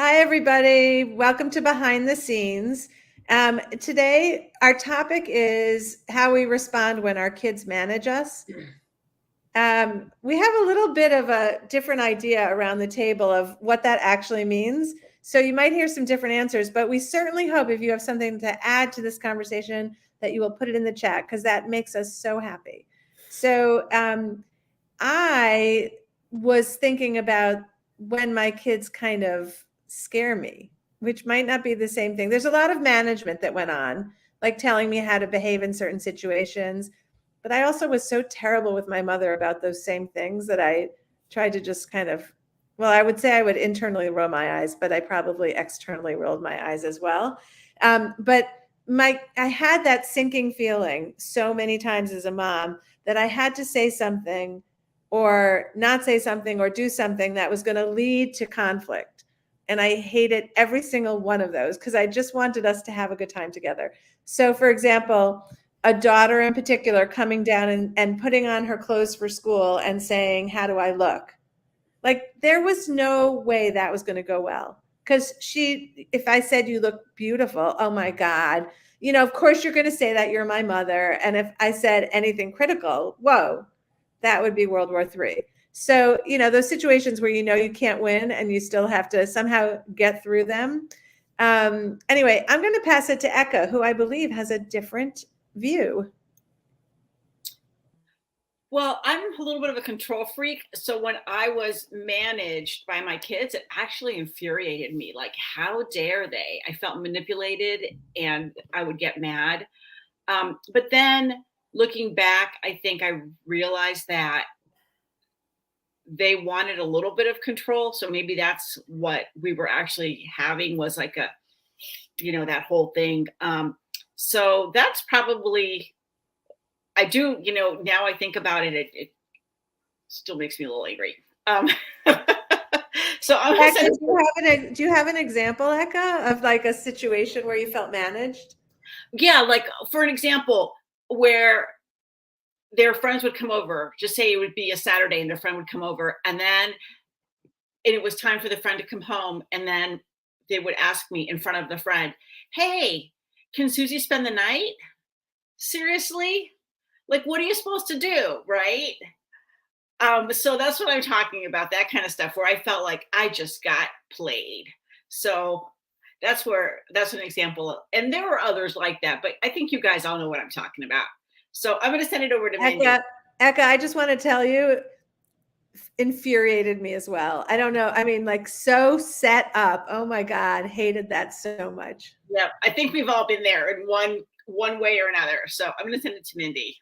Hi, everybody. Welcome to Behind the Scenes. Today, our topic is how we respond when our kids manage us. We have a little bit of a different idea around the table of what that actually means. So you might hear some different answers, but we certainly hope if you have something to add to this conversation that you will put it in the chat because that makes us so happy. So I was thinking about when my kids kind of scare me, which might not be the same thing. There's a lot of management that went on, like telling me how to behave in certain situations. But I also was so terrible with my mother about those same things that I tried to just kind of, well, I would say I would internally roll my eyes, but I probably externally rolled my eyes as well. But I had that sinking feeling so many times as a mom that I had to say something or not say something or do something that was going to lead to conflict. And I hated every single one of those because I just wanted us to have a good time together. So, for example, a daughter in particular coming down and putting on her clothes for school and saying, "How do I look?" Like, there was no way that was going to go well. Because if I said, "You look beautiful," oh my God, of course you're going to say that, you're my mother. And if I said anything critical, whoa, that would be World War III. So, those situations where you can't win and you still have to somehow get through them. Anyway, I'm going to pass it to Eka, who I believe has a different view. Well, I'm a little bit of a control freak. So when I was managed by my kids, it actually infuriated me. Like, how dare they? I felt manipulated and I would get mad. But then looking back, I think I realized that they wanted a little bit of control. So maybe that's what we were actually having was like that whole thing. So that's probably, I do, now I think about it, it still makes me a little angry. So I'm Eka, do you have an example, Eka, of like a situation where you felt managed? Yeah, like for an example, where their friends would come over, just say it would be a Saturday and their friend would come over, and it was time for the friend to come home, and then they would ask me in front of the friend, "Hey, can Susie spend the night? Seriously? Like, what are you supposed to do?" Right? So that's what I'm talking about, that kind of stuff where I felt like I just got played. So that's an example. And there were others like that, but I think you guys all know what I'm talking about. So I'm going to send it over to Mindy. Eka, I just want to tell you, infuriated me as well. I don't know. I mean, like, so set up. Oh my God, hated that so much. Yeah, I think we've all been there in one way or another. So I'm going to send it to Mindy.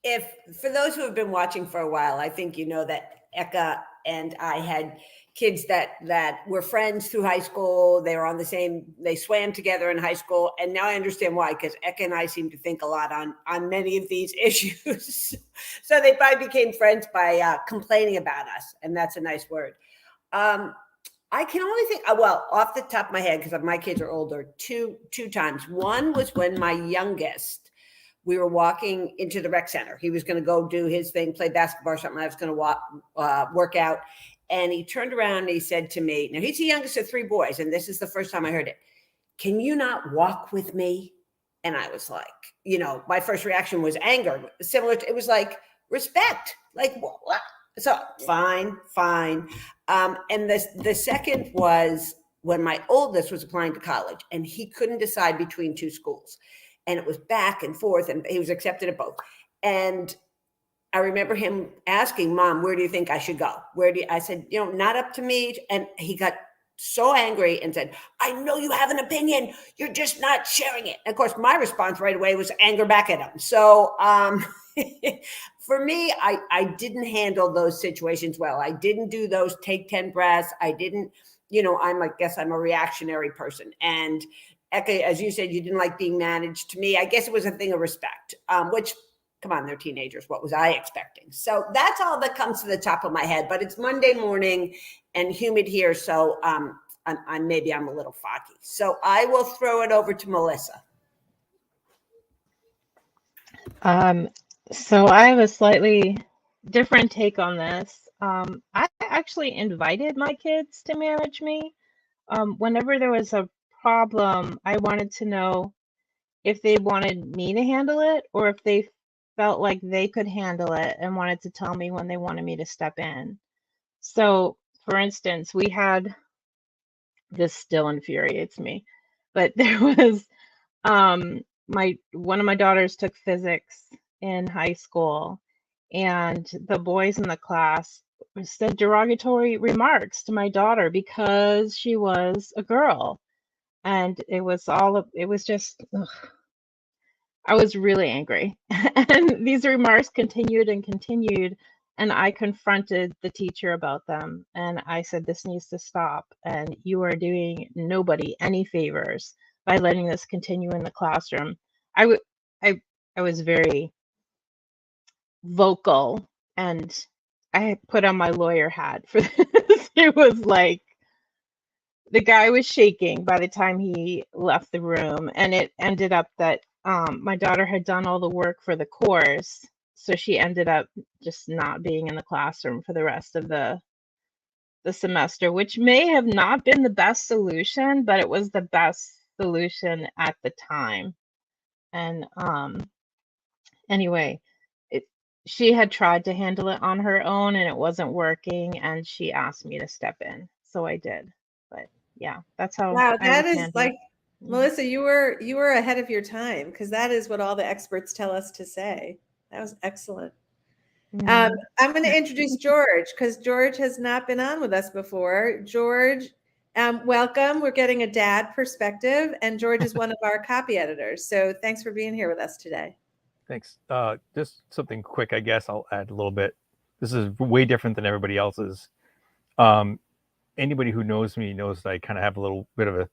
If for those who have been watching for a while, I think you know that Eka and I had kids that were friends through high school. They were they swam together in high school. And now I understand why, because Eka and I seem to think a lot on many of these issues. So they probably became friends by complaining about us. And that's a nice word. I can only think, well, off the top of my head, because my kids are older, two times. One was when my youngest, we were walking into the rec center. He was going to go do his thing, play basketball or something. I was going to work out. And he turned around and he said to me, now he's the youngest of three boys, and this is the first time I heard it. "Can you not walk with me?" And I was like, my first reaction was anger. It was like respect. Like, what? So fine. And the second was when my oldest was applying to college and he couldn't decide between two schools. And it was back and forth, and he was accepted at both. And I remember him asking, "Mom, where do you think I should go?" I said, "Not up to me." And he got so angry and said, "I know you have an opinion. You're just not sharing it." And of course, my response right away was anger back at him. So for me, I didn't handle those situations well. I didn't do those take 10 breaths. I didn't, I guess I'm a reactionary person. And Eka, as you said, you didn't like being managed. To me, I guess it was a thing of respect, which, come on, they're teenagers. What was I expecting? So that's all that comes to the top of my head. But it's Monday morning and humid here, so I'm a little foggy. So I will throw it over to Melissa. So I have a slightly different take on this. I actually invited my kids to manage me. Whenever there was a problem, I wanted to know if they wanted me to handle it or if they felt like they could handle it and wanted to tell me when they wanted me to step in. So, for instance, we had this still infuriates me, but there was my one of my daughters took physics in high school, and the boys in the class said derogatory remarks to my daughter because she was a girl, and it was just ugh, I was really angry. And these remarks continued and continued. And I confronted the teacher about them. And I said, this needs to stop. And you are doing nobody any favors by letting this continue in the classroom. I, w- I was very vocal, and I put on my lawyer hat for this. It was like, the guy was shaking by the time he left the room, and it ended up that my daughter had done all the work for the course, so she ended up just not being in the classroom for the rest of the semester, which may have not been the best solution, but it was the best solution at the time. And anyway, it, she had tried to handle it on her own and it wasn't working, and she asked me to step in, so I did. But yeah, that's how Wow, I that would is handle like, it. Yeah. Melissa, you were ahead of your time, because that is what all the experts tell us to say. That was excellent. Mhm. I'm going to introduce George, because George has not been on with us before. George, welcome. We're getting a dad perspective, and George is one of our copy editors. So thanks for being here with us today. Thanks. Just something quick, I guess I'll add a little bit. This is way different than everybody else's. Anybody who knows me knows that I kind of have a little bit of a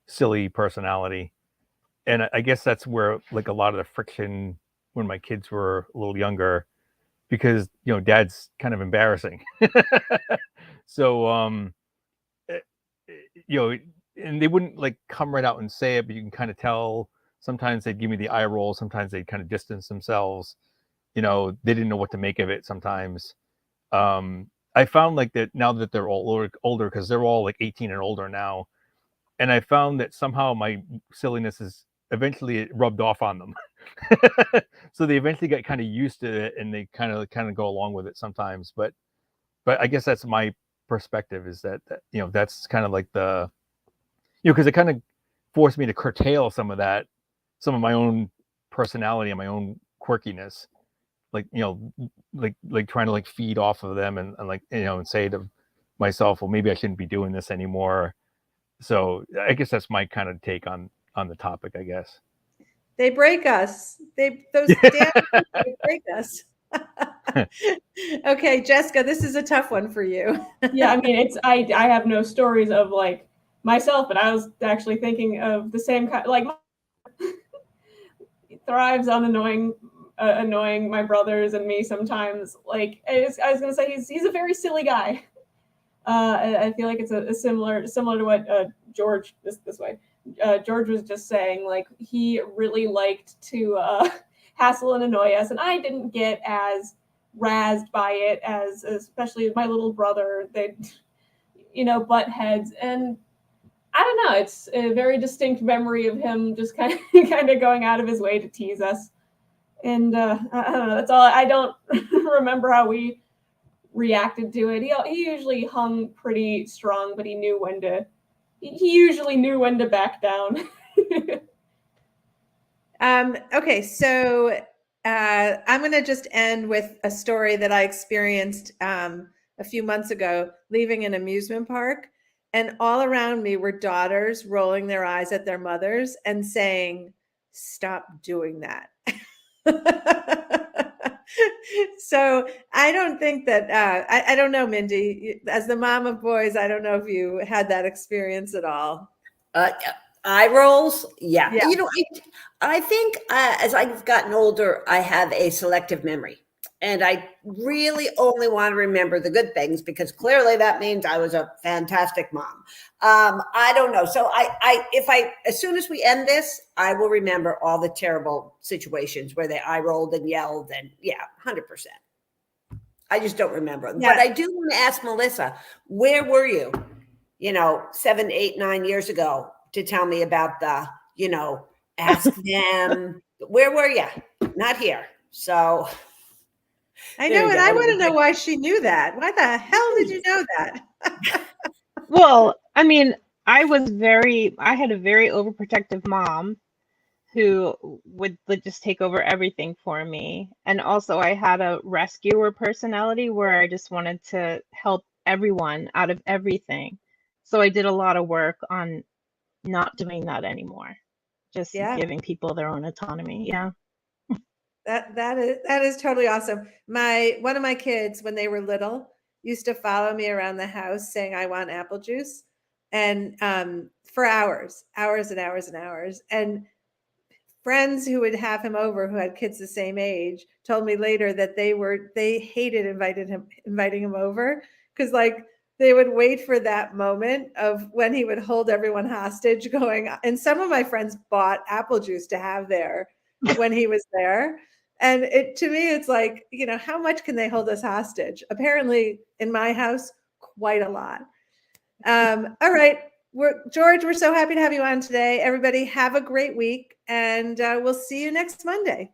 silly personality. And I guess that's where like a lot of the friction when my kids were a little younger, because, dad's kind of embarrassing. So, eh, you know, and they wouldn't like come right out and say it, but you can kind of tell. Sometimes they'd give me the eye roll. Sometimes they'd kind of distance themselves. They didn't know what to make of it sometimes. I found like that now that they're all older, because they're all like 18 and older now. And I found that somehow my silliness is eventually it rubbed off on them. So they eventually got kind of used to it, and they kind of go along with it sometimes. But I guess that's my perspective, is that that's kind of like the, because it kind of forced me to curtail some of my own personality and my own quirkiness, like like trying to like feed off of them, and like and say to myself, well, maybe I shouldn't be doing this anymore. So I guess that's my kind of take on the topic, I guess. They break us. Those damn they break us. Okay, Jessica, this is a tough one for you. Yeah, I mean, I have no stories of like myself, but I was actually thinking of the same kind, like thrives on annoying my brothers and me sometimes. Like I was gonna say, he's a very silly guy. I feel like it's a similar to what George this way. George was just saying, like he really liked to hassle and annoy us, and I didn't get as razzed by it as especially my little brother. They, butt heads, and I don't know. It's a very distinct memory of him just kind of going out of his way to tease us, and I don't know. That's all. I don't remember how we reacted to it. He usually hung pretty strong, but he usually knew when to back down. Okay, so I'm going to just end with a story that I experienced a few months ago, leaving an amusement park. And all around me were daughters rolling their eyes at their mothers and saying, "Stop doing that." So I don't think that, I don't know, Mindy, as the mom of boys, I don't know if you had that experience at all. Eye rolls, yeah. Yeah. I think as I've gotten older, I have a selective memory, and I really only want to remember the good things, because clearly that means I was a fantastic mom. I don't know. So as soon as we end this, I will remember all the terrible situations where they eye rolled and yelled, and yeah, 100%. I just don't remember. Yeah. But I do want to ask Melissa, where were you, 7, 8, 9 years ago to tell me about the, ask them. Where were you? Not here. So I There know, you and go. I want to know why she knew that. Why the hell did you know that? Well, I mean, I had a very overprotective mom who would just take over everything for me. And also I had a rescuer personality where I just wanted to help everyone out of everything. So I did a lot of work on not doing that anymore. Just Yeah. giving people their own autonomy. Yeah. That is totally awesome. One of my kids, when they were little, used to follow me around the house saying, "I want apple juice," and for hours and hours and hours. And friends who would have him over, who had kids the same age, told me later that they hated inviting him over, because like they would wait for that moment of when he would hold everyone hostage going. And some of my friends bought apple juice to have there when he was there. And to me, it's like, how much can they hold us hostage? Apparently in my house, quite a lot. All right. George, we're so happy to have you on today. Everybody have a great week, and we'll see you next Monday.